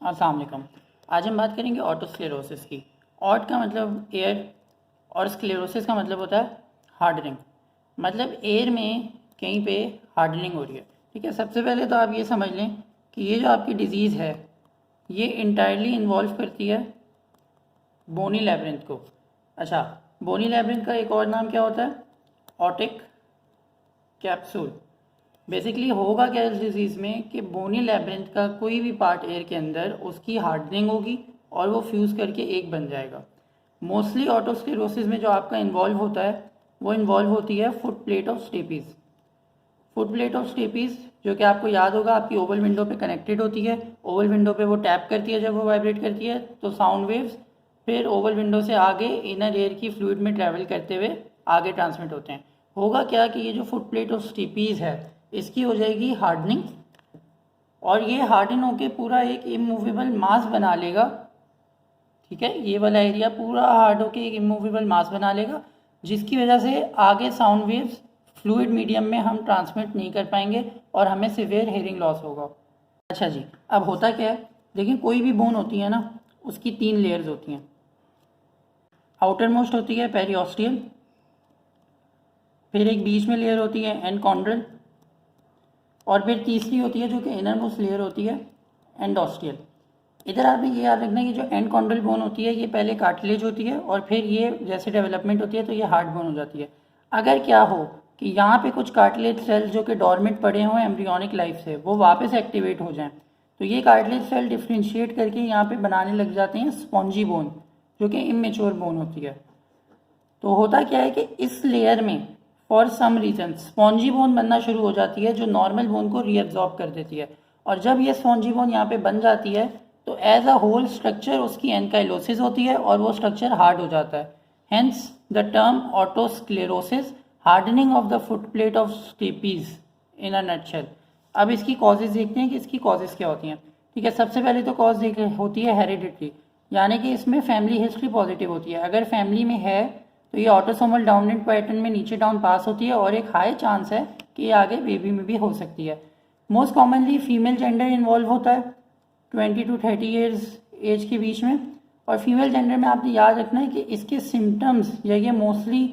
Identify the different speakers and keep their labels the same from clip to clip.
Speaker 1: अस्सलाम वालेकुम। आज हम बात करेंगे ऑटोस्क्लेरोसिस की। ऑट का मतलब एयर और स्क्लेरोसिस का मतलब होता है हार्डनिंग, मतलब एयर में कहीं पे हार्डनिंग हो रही है। ठीक है, सबसे पहले तो आप ये समझ लें कि ये जो आपकी डिजीज़ है ये इंटायरली इन्वॉल्व करती है बोनी लैब्रिंथ को। अच्छा, बोनी लैब्रिंथ का एक और नाम क्या होता है? Otic capsule. बेसिकली होगा क्या इस डिजीज़ में कि बोनी लैब्रिंथ का कोई भी पार्ट एयर के अंदर उसकी हार्डनिंग होगी और वो फ्यूज़ करके एक बन जाएगा। मोस्टली ऑटोस्क्लेरोसिस में जो आपका इन्वॉल्व होता है वो इन्वॉल्व होती है foot plate of stapes. Foot plate of stapes जो कि आपको याद होगा आपकी ओवल विंडो पे कनेक्टेड होती है। ओवल विंडो पे वो टैप करती है, जब वो वाइब्रेट करती है तो साउंड वेव्स फिर ओवल विंडो से आगे इनर एयर की फ्लूइड में ट्रैवल करते हुए आगे ट्रांसमिट होते हैं। होगा क्या कि ये जो फुट प्लेट ऑफ स्टेपीज़ है इसकी हो जाएगी हार्डनिंग और ये हार्डन होके पूरा एक इमूवेबल मास बना लेगा। ठीक है, ये वाला एरिया पूरा हार्ड होके एक इमूवेबल मास बना लेगा, जिसकी वजह से आगे साउंड वेव्स फ्लूइड मीडियम में हम ट्रांसमिट नहीं कर पाएंगे और हमें सिवियर हेयरिंग लॉस होगा। अच्छा जी, अब होता क्या है, देखिए कोई भी बोन होती है ना उसकी 3 लेयर्स होती हैं। आउटर मोस्ट होती है पेरियोस्टियल, फिर एक बीच में लेयर होती है एंडकॉन्ड्रल और फिर तीसरी होती है जो कि इनर मोस्ट लेयर होती है एंडोस्टियल। इधर आपने ये याद रखना है कि जो एंडकॉन्ड्रल बोन होती है ये पहले कार्टिलेज होती है और फिर ये जैसे डेवलपमेंट होती है तो ये हार्ड बोन हो जाती है। अगर क्या हो कि यहाँ पे कुछ कार्टिलेज सेल्स जो कि डॉर्मेंट पड़े हुए एम्ब्रियोनिक लाइफ से वो वापस एक्टिवेट हो जाएं तो ये कार्टिलेज सेल डिफ्रेंशिएट करके यहाँ पे बनाने लग जाते हैं स्पॉन्जी बोन जो कि इमेच्योर बोन होती है। तो होता क्या है कि इस लेयर में for some reason spongy bone बनना शुरू हो जाती है जो नॉर्मल बोन को रीअब्जॉर्ब कर देती है और जब ये स्पॉन्जी बोन यहाँ पे बन जाती है तो एज अ होल स्ट्रक्चर उसकी एनकाइलोसिस होती है और वो स्ट्रक्चर हार्ड हो जाता है। Hence the term otosclerosis, hardening of the foot plate of stapes in a nutshell. अब इसकी कॉजेज देखते हैं कि इसकी कॉजेज क्या होती हैं। ठीक है, सबसे पहले तो कॉज होती है हेरिडिटी, यानी कि इसमें फैमिली हिस्ट्री पॉजिटिव होती है। अगर फैमिली में है तो ये ऑटोसोमल डाउनेंट पैटर्न में नीचे डाउन पास होती है और एक हाई चांस है कि ये आगे बेबी में भी हो सकती है। Most commonly female gender involve होता है 20 to 30 ईयर्स एज के बीच में। और फीमेल जेंडर में आपने याद रखना है कि इसके सिम्टम्स या ये मोस्टली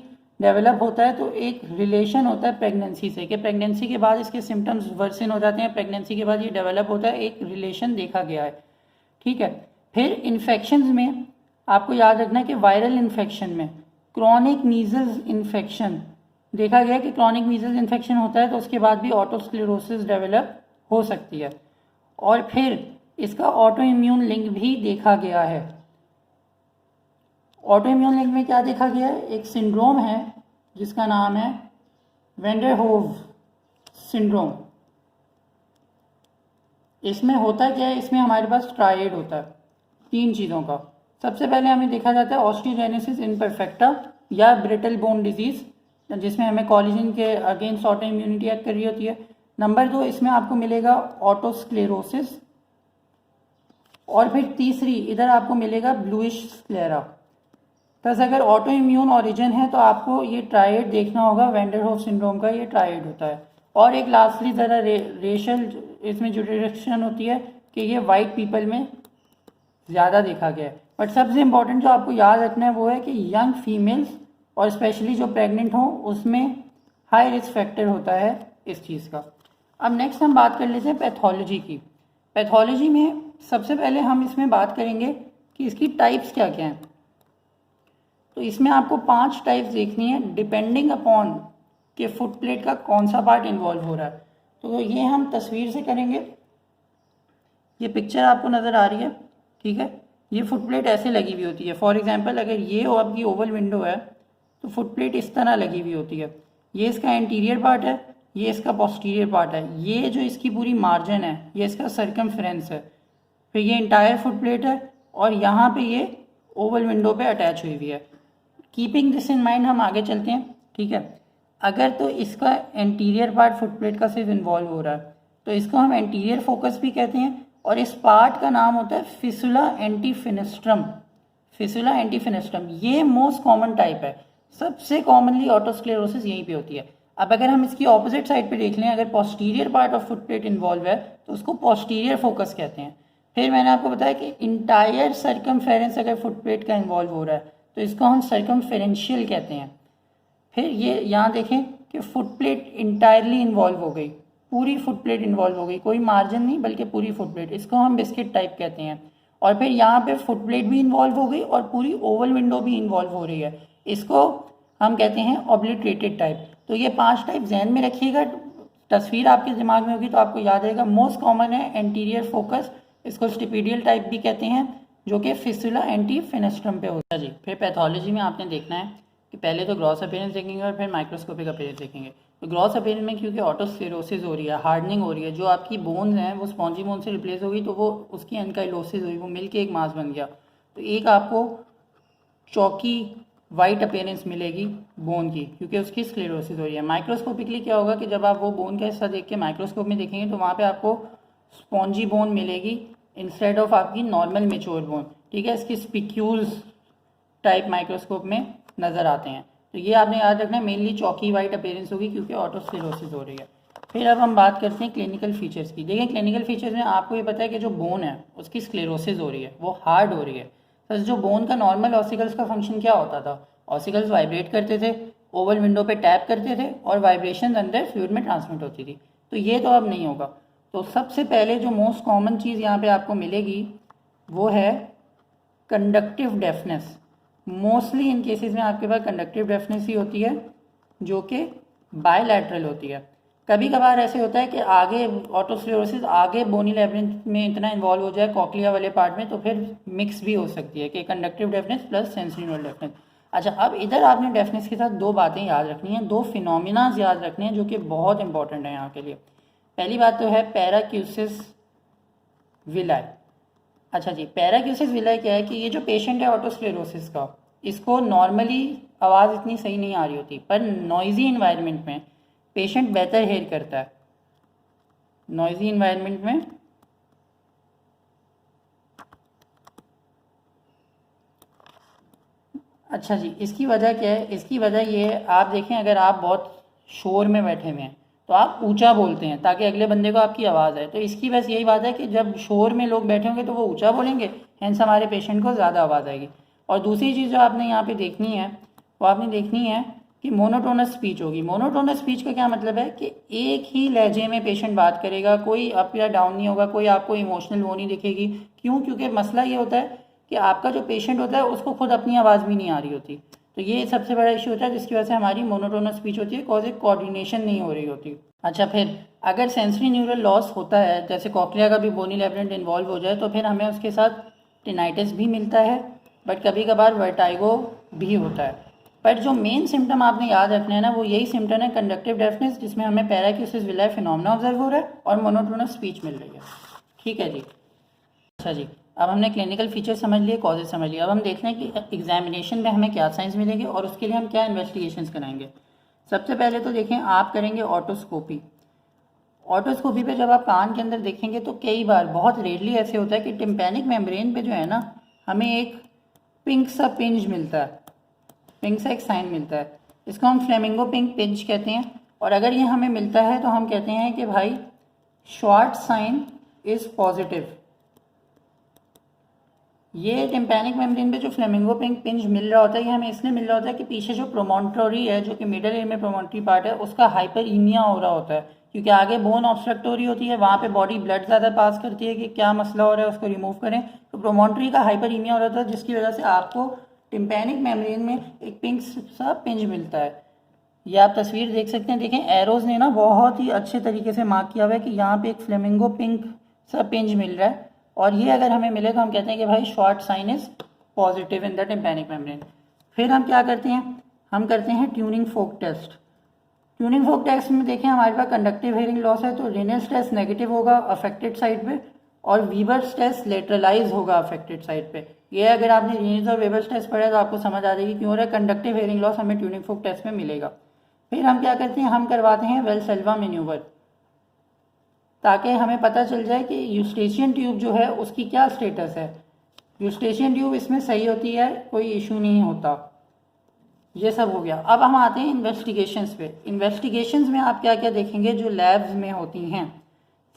Speaker 1: डेवलप होता है तो एक रिलेशन होता है प्रेगनेंसी से, कि प्रेगनेंसी के बाद इसके सिम्टम्स वर्सन हो जाते हैं, प्रेगनेंसी के बाद ये डेवलप होता है, एक रिलेशन देखा गया है। ठीक है, फिर इन्फेक्शंस में आपको याद रखना है कि वायरल इन्फेक्शन में क्रॉनिक मीजल्स इन्फेक्शन देखा गया कि क्रॉनिक मीजल्स इन्फेक्शन होता है तो उसके बाद भी ऑटोस्क्लेरोसिस डेवलप हो सकती है। और फिर इसका ऑटो इम्यून लिंक भी देखा गया है। ऑटो इम्यून लिंक में क्या देखा गया है? एक सिंड्रोम है जिसका नाम है वेंडरहोव सिंड्रोम। इसमें होता क्या है, इसमें हमारे पास ट्रायड होता है 3 चीज़ों का। सबसे पहले हमें देखा जाता है ऑस्टियोजेनेसिस इम्परफेक्टा या ब्रिटल बोन डिजीज, जिसमें हमें कॉलेजन के अगेंस्ट ऑटो इम्यूनिटी एक्ट कर रही होती है। नंबर 2 इसमें आपको मिलेगा ऑटोस्क्लेरोसिस और फिर तीसरी इधर आपको मिलेगा ब्लूइश स्क्लेरा। बस अगर ऑटो इम्यून ओरिजिन है तो आपको ये ट्रायड देखना होगा, वेंडरहोफ सिंड्रोम का ये ट्रायड होता है। और एक लास्टली ज़रा रेशल इसमें जो डिरेक्शन होती है कि ये वाइट पीपल में ज़्यादा देखा गया है। बट सबसे इम्पॉर्टेंट जो आपको याद रखना है वो है कि यंग फीमेल्स और स्पेशली जो प्रेग्नेंट हों उसमें हाई रिस्क फैक्टर होता है इस चीज़ का। अब नेक्स्ट हम बात कर लेते हैं पैथोलॉजी की। पैथोलॉजी में सबसे पहले हम इसमें बात करेंगे कि इसकी टाइप्स क्या क्या हैं। तो इसमें आपको 5 टाइप्स देखनी है डिपेंडिंग अपॉन कि फुट प्लेट का कौन सा पार्ट इन्वॉल्व हो रहा है। तो ये हम तस्वीर से करेंगे। ये पिक्चर आपको नज़र आ रही है, ठीक है। ये फुट प्लेट ऐसे लगी हुई होती है। फॉर एग्जांपल अगर ये आपकी ओवल विंडो है तो फुट प्लेट इस तरह लगी हुई होती है। ये इसका एंटीरियर पार्ट है, ये इसका पोस्टीरियर पार्ट है, ये जो इसकी पूरी मार्जिन है ये इसका सर्कमफ्रेंस है, फिर ये इंटायर फुट प्लेट है और यहाँ पे ये ओवल विंडो पे अटैच हुई हुई है। कीपिंग दिस इन माइंड हम आगे चलते हैं, ठीक है। अगर तो इसका एंटीरियर पार्ट फुट प्लेट का सिर्फ इन्वॉल्व हो रहा है तो इसको हम एंटीरियर फोकस भी कहते हैं और इस पार्ट का नाम होता है फिसुला एंटीफिनेस्ट्रम। फिसुला एंटीफिनेस्ट्रम ये मोस्ट कॉमन टाइप है, सबसे कॉमनली ऑटोस्क्लेरोसिस यहीं पे होती है। अब अगर हम इसकी ऑपोजिट साइड पे देख लें, अगर posterior part of foot plate involve है तो उसको पोस्टीरियर फोकस कहते हैं। फिर मैंने आपको बताया कि इंटायर सर्कमफेरेंस अगर फुट प्लेट का इन्वॉल्व हो रहा है तो इसको हम सर्कमफेरेंशियल कहते हैं। फिर ये यहाँ देखें कि फुट प्लेट इंटायरली इन्वॉल्व हो गई, पूरी फुट प्लेट इन्वॉल्व हो गई, कोई मार्जिन नहीं बल्कि पूरी फुट प्लेट, इसको हम बिस्किट टाइप कहते हैं। और फिर यहाँ पे फुट प्लेट भी इन्वॉल्व हो गई और पूरी ओवल विंडो भी इन्वॉल्व हो रही है, इसको हम कहते हैं ऑब्लिटरेटेड टाइप। तो ये 5 टाइप जहन में रखिएगा, तस्वीर आपके दिमाग में होगी तो आपको याद रहेगा। मोस्ट कॉमन है एंटीरियर फोकस, इसको स्टिपिडियल टाइप भी कहते हैं, जो कि फिस्टुला एंटी फेनेस्ट्रम पे होता है जी। फिर पैथोलॉजी में आपने देखना है कि पहले तो ग्रॉस अपीयरेंस देखेंगे और फिर माइक्रोस्कोपिक अपीयरेंस देखेंगे। तो ग्रॉस अपीयरेंस में क्योंकि ऑटोस्क्लेरोसिस हो रही है, हार्डनिंग हो रही है, जो आपकी बोन्स हैं वो स्पॉन्जी बोन से रिप्लेस हो गई, तो वो उसकी एनकाइलोसिस हुई, वो मिलके एक मास बन गया। तो एक आपको चौकी वाइट अपीयरेंस मिलेगी बोन की, क्योंकि उसकी स्क्लेरोसिस हो रही है। माइक्रोस्कोपिकली क्या होगा कि जब आप वो बोन का हिस्सा देख के माइक्रोस्कोप में देखेंगे तो वहाँ पे आपको स्पॉन्जी बोन मिलेगी इंस्टेड ऑफ आपकी नॉर्मल मेच्योर बोन, ठीक है। इसकी स्पिक्यूल्स टाइप माइक्रोस्कोप में नज़र आते हैं। तो ये आपने याद रखना है, मेनली चौकी वाइट अपीयरेंस होगी क्योंकि ऑटोस्क्लेरोसिस हो रही है। फिर अब हम बात करते हैं क्लिनिकल फीचर्स की। देखिए क्लिनिकल फीचर्स में आपको ये पता है कि जो बोन है उसकी स्क्लेरोसिस हो रही है, वो हार्ड हो रही है। तो जो बोन का नॉर्मल ऑसिकल्स का फंक्शन क्या होता था, ऑसिकल्स वाइब्रेट करते थे, ओवल विंडो पे टैप करते थे और वाइब्रेशन अंदर फ्लूइड में ट्रांसमिट होती थी। तो ये तो अब नहीं होगा। तो सबसे पहले जो मोस्ट कॉमन चीज़ यहाँ पे आपको मिलेगी वो है conductive deafness. Mostly in cases में आपके पास कंडक्टिव डेफनेस ही होती है जो कि बायलैटरल होती है। कभी कभार ऐसे होता है कि आगे ऑटोस्क्लेरोसिस आगे बोनी लैबिरिंथ में इतना इन्वॉल्व हो जाए कॉक्लिया वाले पार्ट में, तो फिर मिक्स भी हो सकती है कि conductive deafness plus sensory neural deafness. अच्छा, अब इधर आपने डेफनेस के साथ 2 बातें याद रखनी है, 2 फिनोमिनाज याद रखने हैं जो कि बहुत इंपॉर्टेंट है यहाँ के लिए। पहली बात तो है पैराक्यूसिस विलाई। अच्छा जी, पैराक्यूसिस विलाई क्या है कि ये जो पेशेंट है ऑटोस्क्लेरोसिस का, इसको नॉर्मली आवाज़ इतनी सही नहीं आ रही होती, पर नॉइजी इन्वायरमेंट में पेशेंट बेहतर हेयर करता है। नॉइजी इन्वायरमेंट में अच्छा जी, इसकी वजह क्या है? इसकी वजह ये है, आप देखें अगर आप बहुत शोर में बैठे हुए हैं तो आप ऊंचा बोलते हैं ताकि अगले बंदे को आपकी आवाज़ आए। तो इसकी बस यही बात है कि जब शोर में लोग बैठे होंगे तो वो ऊंचा बोलेंगे, हेंस हमारे पेशेंट को ज़्यादा आवाज़ आएगी। और दूसरी चीज़ जो आपने यहाँ पे देखनी है वो आपने देखनी है कि मोनोटोनस स्पीच होगी। मोनोटोनस स्पीच का क्या मतलब है कि एक ही लहजे में पेशेंट बात करेगा, कोई अप या डाउन नहीं होगा, कोई आपको इमोशनल वो नहीं दिखेगी। क्यों? क्योंकि मसला ये होता है कि आपका जो पेशेंट होता है उसको खुद अपनी आवाज़ भी नहीं आ रही होती। तो ये सबसे बड़ा इशू होता है जिसकी वजह से हमारी मोनोटोनस स्पीच होती है, कॉज एक कोऑर्डिनेशन नहीं हो रही होती। अच्छा, फिर अगर सेंसरी न्यूरल लॉस होता है, जैसे कॉक्लिया का भी बोनी लैबिरिंथ इन्वॉल्व हो जाए, तो फिर हमें उसके साथ टिनाइटिस भी मिलता है, बट कभी कभार वर्टाइगो भी होता है। पर जो मेन सिम्टम आपने याद रखना है ना, वो यही सिम्टम है कंडक्टिव डेफनेस, जिसमें हमें पैराक्यूसिस विलाई फिनोमेना ऑब्जर्व हो रहा है और मोनोटोनस स्पीच मिल रही है। ठीक है जी। अच्छा जी, अब हमने क्लिनिकल फीचर समझ लिए, कॉजेज समझ लिए। अब हम देखते हैं कि एग्जामिनेशन में हमें क्या साइंस मिलेंगे और उसके लिए हम क्या इन्वेस्टिगेशंस कराएंगे। सबसे पहले तो देखें, आप करेंगे ऑटोस्कोपी। ऑटोस्कोपी पे जब आप कान के अंदर देखेंगे तो कई बार, बहुत रेयरली ऐसे होता है कि टिम्पैनिक मेम्ब्रेन पे जो है ना, हमें एक पिंक सा पिंज मिलता है, पिंक सा एक साइन मिलता है, इसको हम फ्लेमिंगो पिंक पिंज कहते हैं। और अगर ये हमें मिलता है तो हम कहते हैं कि भाई श्वार्ट्ज साइन इज पॉजिटिव। ये टिम्पैनिक मेम्ब्रेन पे जो फ्लेमिंगो पिंक पिंज मिल रहा होता है, ये हमें इसलिए मिल रहा होता है कि पीछे जो प्रोमोन्टरी है, जो कि मिडल एयर में प्रोमोन्टरी पार्ट है, उसका हाइपरईमिया हो रहा होता है, क्योंकि आगे बोन ऑब्स्ट्रक्ट हो रही होती है, वहाँ पे बॉडी ब्लड ज़्यादा पास करती है कि क्या मसला हो रहा है उसको रिमूव करें। तो प्रोमोन्टरी का हाइपरईमिया हो रहा था, जिसकी वजह से आपको टिम्पैनिक मेम्ब्रेन में एक पिंक सा पिंज मिलता है। ये आप तस्वीर देख सकते हैं, देखें एरोज ने ना बहुत ही अच्छे तरीके से मार्क किया हुआ है कि यहाँ पे एक फ्लेमिंगो पिंक सा पिंज मिल रहा है, और ये अगर हमें मिले तो हम कहते हैं कि भाई Schwartz sign is positive in the tympanic membrane. फिर हम क्या करते हैं, हम करते हैं tuning fork test. Tuning fork test में देखें हमारे पास कंडक्टिव हेयरिंग लॉस है तो रेनल्स टेस्ट नेगेटिव होगा अफेक्टेड साइड पे, और वीवर्स टेस्ट लेटरलाइज होगा अफेक्टेड साइड पे। ये अगर आपने रेनल्स और वीवर्स टेस्ट पढ़ा तो आपको समझ आ जाएगी क्यों हो रहा है। कंडक्टिव हेयरिंग लॉस हमें ट्यूनिंग फोक टेस्ट में मिलेगा। फिर हम क्या करते हैं, हम करवाते हैं वेल्सेल्वा मैन्यूवर, ताकि हमें पता चल जाए कि यूस्टेशियन ट्यूब जो है उसकी क्या स्टेटस है। यूस्टेशियन ट्यूब इसमें सही होती है, कोई इशू नहीं होता। ये सब हो गया। अब हम आते हैं इन्वेस्टिगेशंस पे। इन्वेस्टिगेशंस में आप क्या क्या देखेंगे जो लैब्स में होती हैं।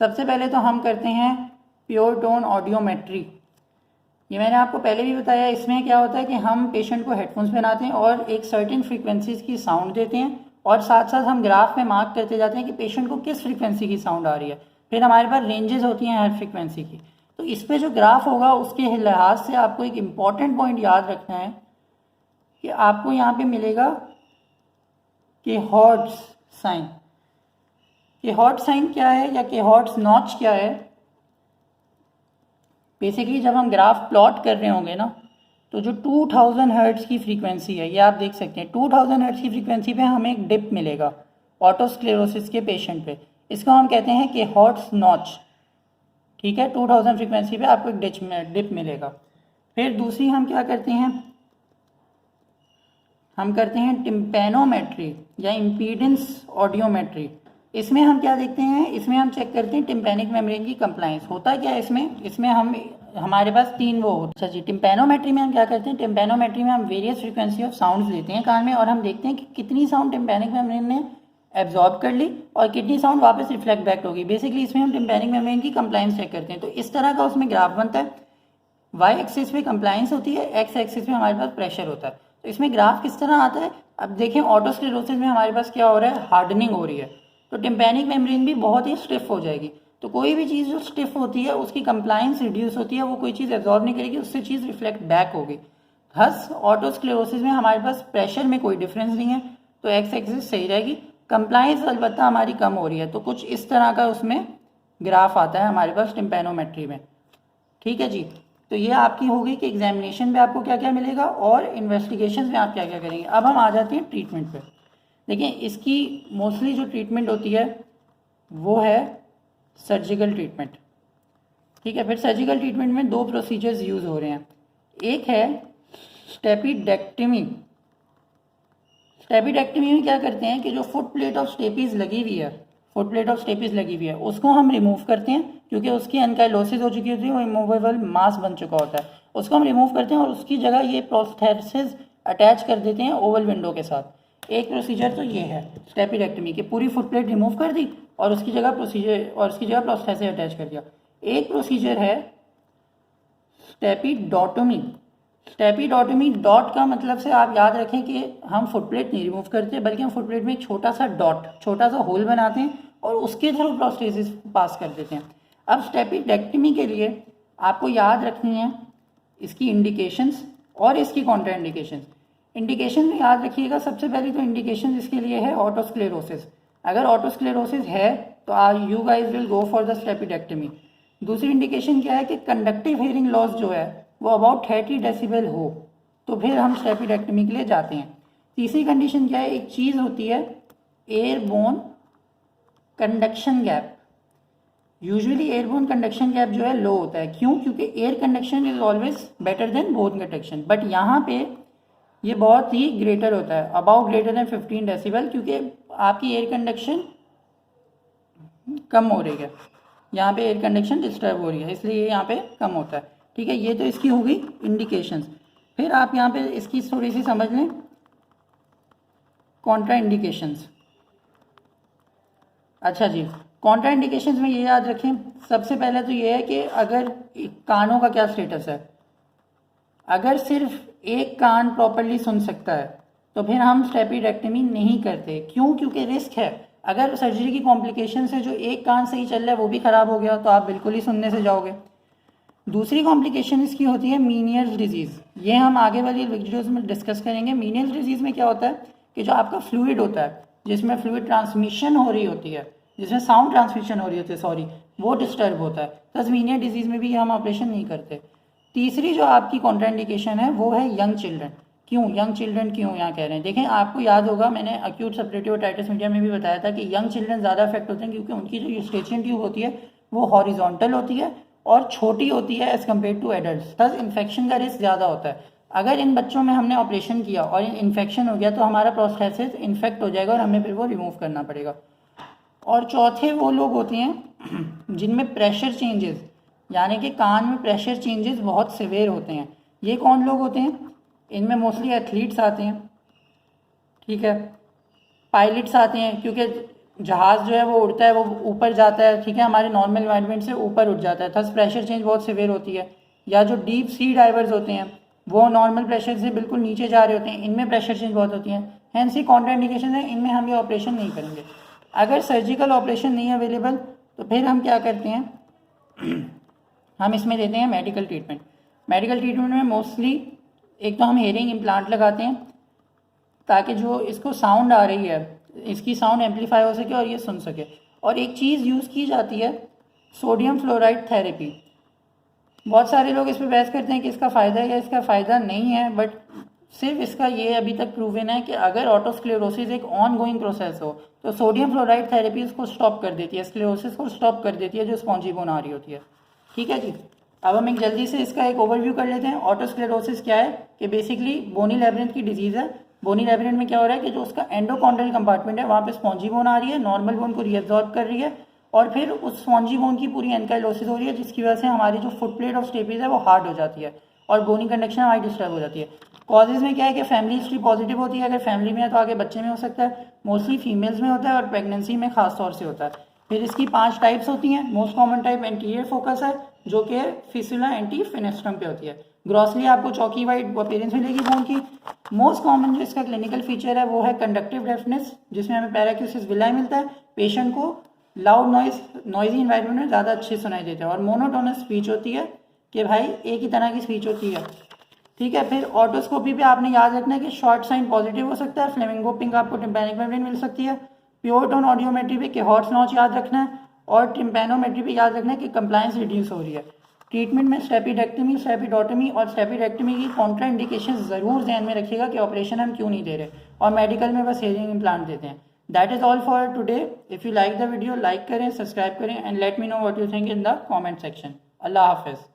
Speaker 1: सबसे पहले तो हम करते हैं प्योर टोन ऑडियोमेट्री। ये मैंने आपको पहले भी बताया। इसमें क्या होता है कि हम पेशेंट को हेडफोन्स पहनाते हैं और एक सर्टेन फ्रीक्वेंसीज की साउंड देते हैं और साथ साथ हम ग्राफ में मार्क करते जाते हैं कि पेशेंट को किस फ्रीक्वेंसी की साउंड आ रही है। फिर हमारे पास रेंजेस होती हैं हर फ्रीक्वेंसी की। तो इस पर जो ग्राफ होगा उसके लिहाज से आपको एक इम्पॉर्टेंट पॉइंट याद रखना है कि आपको यहाँ पे मिलेगा कि हॉर्ट्स साइन। कि हॉर्ट साइन क्या है या कि हॉर्ट्स नॉच क्या है। बेसिकली जब हम ग्राफ प्लॉट कर रहे होंगे ना, तो जो 2000 हर्ट्ज की फ्रीक्वेंसी है, ये आप देख सकते हैं 2000 हर्ट्ज की फ्रीक्वेंसी पे हमें एक डिप मिलेगा ऑटोस्क्लेरोसिस के पेशेंट पे। इसको हम कहते हैं कि हॉर्ट्स नॉच। ठीक है, 2000 फ्रीक्वेंसी पे आपको एक डिप मिलेगा। फिर दूसरी हम क्या करते हैं, हम करते हैं टिम्पैनोमेट्री या इम्पीडेंस ऑडियोमेट्री। इसमें हम क्या देखते हैं, इसमें हम चेक करते हैं टिम्पैनिक मेम्ब्रेन की कंप्लायंस। होता क्या है इसमें हम हमारे पास तीन वो। अच्छा जी, टिम्पैनोमेट्री में हम क्या करते हैं, टिम्पैनोमेट्री में हम वेरियस फ्रीक्वेंसी ऑफ साउंड्स लेते हैं कान में और हम देखते हैं कि कितनी साउंड टिम्पैनिक मेम्ब्रेन ने एब्जॉर्ब कर ली और कितनी साउंड वापस रिफ्लेक्ट बैक होगी। बेसिकली इसमें हम टिम्पैनिक मेम्ब्रेन की कंप्लायंस चेक करते हैं। तो इस तरह का उसमें ग्राफ बनता है। वाई एक्सिस पे कंप्लायंस होती है, एक्स एक्सिस पे हमारे पास प्रेशर होता है। तो इसमें ग्राफ किस तरह आता है, अब देखें ऑटोस्क्लेरोसिस में हमारे पास क्या हो रहा है, हार्डनिंग हो रही है। तो टिम्पैनिक मेम्ब्रेन भी बहुत ही स्टिफ हो जाएगी। तो कोई भी चीज़ जो स्टिफ होती है उसकी कंप्लायंस रिड्यूस होती है, वो कोई चीज़ एब्जॉर्ब नहीं करेगी, उससे चीज़ रिफ्लेक्ट बैक होगी। हस ऑटोस्क्लेरोसिस में हमारे पास प्रेशर में कोई डिफरेंस नहीं है, तो एक्स एक्सिस सही रहेगी। कंप्लायंस अलबत्ता हमारी कम हो रही है। तो कुछ इस तरह का उसमें ग्राफ आता है हमारे पास टिम्पैनोमेट्री में। ठीक है जी, तो ये आपकी होगी कि एग्जामिनेशन में आपको क्या क्या मिलेगा और इन्वेस्टिगेशन में आप क्या क्या करेंगे। अब हम आ जाते हैं ट्रीटमेंट पे। देखिए, इसकी मोस्टली जो ट्रीटमेंट होती है वो है सर्जिकल ट्रीटमेंट। ठीक है, फिर सर्जिकल ट्रीटमेंट में दो प्रोसीजर्स यूज़ हो रहे हैं। एक है स्टेपिडेक्टमी। स्टेपिडेक्टमी में क्या करते हैं कि जो फुट प्लेट ऑफ स्टेपीज लगी हुई है, फुट प्लेट ऑफ स्टेपीज लगी हुई है, उसको हम रिमूव करते हैं क्योंकि उसकी एनकाइलोसिस हो चुकी होती है, वो इमूवेबल मास बन चुका होता है। उसको हम रिमूव करते हैं और उसकी जगह ये प्रोस्थेसिस अटैच कर देते हैं ओवल विंडो के साथ। एक प्रोसीजर तो ये है स्टेपिडेक्टमी की, पूरी फुट प्लेट रिमूव कर दी और उसकी जगह प्रोस्थेसिस अटैच कर दिया। एक प्रोसीजर है स्टेपिडोटोमी। स्टेपिडोटोमी, डॉट का मतलब से आप याद रखें कि हम फुट प्लेट नहीं रिमूव करते, बल्कि हम फुट प्लेट में एक छोटा सा डॉट, छोटा सा होल बनाते हैं और उसके थ्रू प्रोस्थेसिस पास कर देते हैं। अब स्टेपिडेक्टमी के लिए आपको याद रखनी है इसकी इंडिकेशंस और इसकी कॉन्ट्रा इंडिकेशंस। इंडिकेशन में याद रखिएगा, सबसे पहले तो इंडिकेशन इसके लिए है ऑटोस्क्लेरोसिस। अगर ऑटोस्क्लेरोसिस है तो you guys will go for the stapedectomy. दूसरी इंडिकेशन क्या है कि कंडक्टिव हियरिंग लॉस जो है वो अबाउट 30 डेसिबल हो, तो फिर हम स्टेपिडेक्टमी के लिए जाते हैं। तीसरी कंडीशन क्या है, एक चीज़ होती है airborne conduction gap. Usually airborne conduction gap जो है लो होता है। क्यों? क्योंकि air conduction is always better than bone conduction, but यहाँ पे ये बहुत ही ग्रेटर होता है, अबाउट ग्रेटर देन 15 डेसिबल, क्योंकि आपकी एयर कंडक्शन कम हो रही है, यहाँ पे एयर कंडक्शन डिस्टर्ब हो रही है, इसलिए यहाँ पे कम होता है। ठीक है, ये तो इसकी होगी इंडिकेशंस। फिर आप यहाँ पे इसकी थोड़ी सी समझ लें कॉन्ट्रा इंडिकेशंस। अच्छा जी, कॉन्ट्रा इंडिकेशंस में ये याद रखें, सबसे पहले तो ये है कि अगर कानों का क्या स्टेटस है। अगर सिर्फ एक कान प्रॉपरली सुन सकता है तो फिर हम स्टेपिडेक्टमी नहीं करते। क्यों? क्योंकि रिस्क है। अगर सर्जरी की कॉम्प्लिकेशन से जो एक कान सही चल रहा है वो भी ख़राब हो गया तो आप बिल्कुल ही सुनने से जाओगे। दूसरी कॉम्प्लिकेशन इसकी होती है मीनियर्स डिजीज़। ये हम आगे वाली वीडियोस में डिस्कस करेंगे। मीनियर्स डिजीज़ में क्या होता है कि जो आपका फ्लूइड होता है, जिसमें फ्लूइड ट्रांसमिशन हो रही होती है, जिसमें साउंड ट्रांसमिशन हो रही होती है, सॉरी, वो डिस्टर्ब होता है। बस मीनियर डिजीज़ में भी हम ऑपरेशन नहीं करते। तीसरी जो आपकी कॉन्ट्राइंडिकेशन है वो है यंग चिल्ड्रन। क्यों यंग चिल्ड्रन क्यों यहाँ कह रहे हैं? देखें, आपको याद होगा मैंने एक्यूट सब्रेटिव ओटाइटिस मीडिया में भी बताया था कि यंग चिल्ड्रन ज़्यादा अफेक्ट होते हैं क्योंकि उनकी जो यूस्टेचियन ट्यूब होती है वो हॉरिजॉन्टल होती है और छोटी होती है as compare to adult, thus infection का रिस्क ज़्यादा होता है। अगर इन बच्चों में हमने ऑपरेशन किया और इन्फेक्शन हो गया तो हमारा प्रोस्थेसिस इन्फेक्ट हो जाएगा और हमें फिर वो रिमूव करना पड़ेगा। और चौथे वो लोग होते हैं जिनमें प्रेशर चेंजेस, यानी कि कान में प्रेशर चेंजेस बहुत सिवियर होते हैं। ये कौन लोग होते हैं? इनमें मोस्टली एथलीट्स आते हैं, ठीक है, पायलट्स आते हैं, क्योंकि जहाज़ जो है वो उड़ता है, वो ऊपर जाता है, ठीक है, हमारे नॉर्मल एनवायरनमेंट से ऊपर उठ जाता है, थस प्रेशर चेंज बहुत सिवियर होती है। या जो डीप सी डाइवर्स होते हैं वो नॉर्मल प्रेशर से बिल्कुल नीचे जा रहे होते हैं, इनमें प्रेशर चेंज बहुत होती है। हैंस ही कॉन्ट्राइंडिकेशन है, इनमें हम ये ऑपरेशन नहीं करेंगे। अगर सर्जिकल ऑपरेशन नहीं अवेलेबल तो फिर हम क्या करते हैं, हम इसमें देते हैं मेडिकल ट्रीटमेंट। मेडिकल ट्रीटमेंट में मोस्टली एक तो हम हेयरिंग इम्प्लांट लगाते हैं ताकि जो इसको साउंड आ रही है इसकी साउंड एम्पलीफाई हो सके और ये सुन सके। और एक चीज़ यूज़ की जाती है सोडियम फ्लोराइड थेरेपी। बहुत सारे लोग इस पर बहस करते हैं कि इसका फ़ायदा है या इसका फ़ायदा नहीं है, बट सिर्फ इसका ये अभी तक प्रूवन है कि अगर ऑटोस्क्लेरोसिस एक ऑन गोइंग प्रोसेस हो तो सोडियम फ्लोराइड थेरेपी उसको स्टॉप कर देती है, स्क्लेरोसिस को स्टॉप कर देती है जो स्पॉन्जी बोन आ रही होती है। ठीक है जी, अब हम एक जल्दी से इसका एक ओवरव्यू कर लेते हैं। ऑटोस्क्लेरोसिस क्या है कि बेसिकली बोनी लैब्रिंथ की डिजीज़ है। बोनी लैब्रिंथ में क्या हो रहा है कि जो उसका एंडोकॉन्ड्रियल कंपार्टमेंट है वहाँ पे स्पॉन्जी बोन आ रही है, नॉर्मल बोन को रीअब्जॉर्ब कर रही है और फिर उस स्पॉन्जी बोन की पूरी एनकाइलोसिस हो रही है, जिसकी वजह से हमारी जो फुट प्लेट ऑफ स्टेपीज है वो हार्ड हो जाती है और बोनी कंडक्शन हमारी डिस्टर्ब हो जाती है। कॉजेज में क्या है कि फैमिली हिस्ट्री पॉजिटिव होती है, अगर फैमिली में है तो आगे बच्चे में हो सकता है, मोस्टली फीमेल्स में होता है और प्रेगनेंसी में खास तौर से होता है। फिर इसकी 5 टाइप्स होती हैं। Most common type anterior focus है जो कि फिस्टुला एंटी फेनेस्ट्रम पे होती है। ग्रॉसली आपको चौकी वाइट अपीयरेंस मिलेगी बोन की। मोस्ट कॉमन जो इसका क्लिनिकल फीचर है वो है कंडक्टिव डेफनेस, जिसमें हमें पैराक्यूसिस विलाई मिलता है। पेशेंट को लाउड नॉइजी इन्वायरमेंट में ज़्यादा अच्छे सुनाई देते हैं और मोनोटोनस स्पीच होती है कि भाई एक ही तरह की स्पीच होती है। ठीक है, फिर ऑटोस्कोपी पे आपने याद रखना है कि शॉर्ट साइन पॉजिटिव हो सकता है, फ्लेमिंगो पिंक आपको टिम्पैनिक मेम्ब्रेन मिल सकती है। प्योर टोन ऑडियोमेट्री पे हॉर्स नॉच याद रखना है और टिम्पैनोमेट्री पे याद रखना है कि कंप्लायंस रिड्यूस हो रही है। ट्रीटमेंट में स्टेपिडेक्टमी, स्टेपिडोटमी और स्टेपिडेक्टमी की कॉन्ट्रा इंडिकेशन ज़रूर ध्यान में रखिएगा कि ऑपरेशन हम क्यों नहीं दे रहे, और मेडिकल में बस हेयरिंग इम्प्लांट देते हैं। That is all for today. If you like the video like करें, सब्सक्राइब करें and let me know what you think in the comment section. अल्लाह हाफिज़।